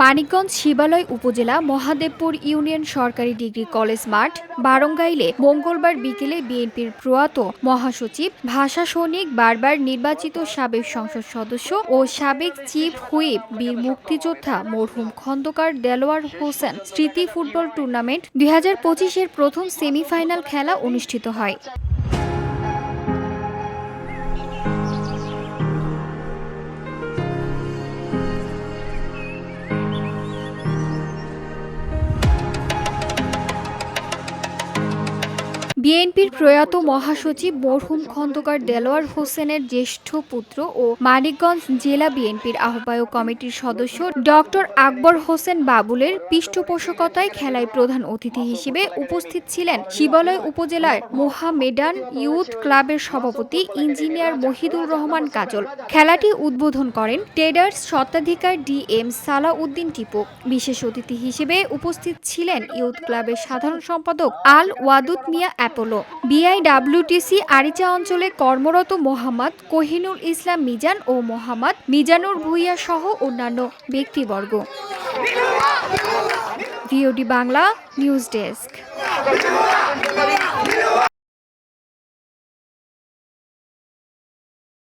মানিকগঞ্জ শিবালয় উপজেলা মহাদেবপুর ইউনিয়ন সরকারি degree college মাঠ বারঙ্গাইলে মঙ্গলবার বিকেলে বিএনপির প্রয়াত মহাসচিব ভাষা সৈনিক বারবার নির্বাচিত সাবেক সংসদ সদস্য ও সাবেক চিফ হুইপ বীর মুক্তিযোদ্ধা মরহুম খন্দকার দেলোয়ার হোসেন স্মৃতি ফুটবল টুর্নামেন্ট 2025-এর প্রথম সেমিফাইনাল খেলা অনুষ্ঠিত হয়। বিএনপির প্রয়াত মহাসচিব মরহুম খন্দকার দেলোয়ার হোসেনের জ্যেষ্ঠ পুত্র ও মানিকগঞ্জ জেলা বিএনপির আহ্বায়ক কমিটির সদস্য ডক্টর আকবর হোসেন বাবুলের পৃষ্ঠপোষকতায় খেলায় প্রধান অতিথি হিসেবে উপস্থিত ছিলেন শিবালয় উপজেলার মোহামেডান ইয়ুথ ক্লাবের সভাপতি ইঞ্জিনিয়ার মহিদুর রহমান কাজল। খেলাটি উদ্বোধন করেন ট্রেডার্স স্বত্বাধিকার DM সালাউদ্দিন টিপু। বিশেষ অতিথি হিসেবে উপস্থিত ছিলেন ইয়ুথ ক্লাবের সাধারণ সম্পাদক আল ওয়াদুদ মিয়া BIWTC আরিচা অঞ্চলে কর্মরত মোহাম্মদ কোহিনুল ইসলাম মিজান ও মোহাম্মদ মিজানুর ভূঁইয়া সহ অন্যান্য ব্যক্তিবর্গ। VOD Bangla news desk.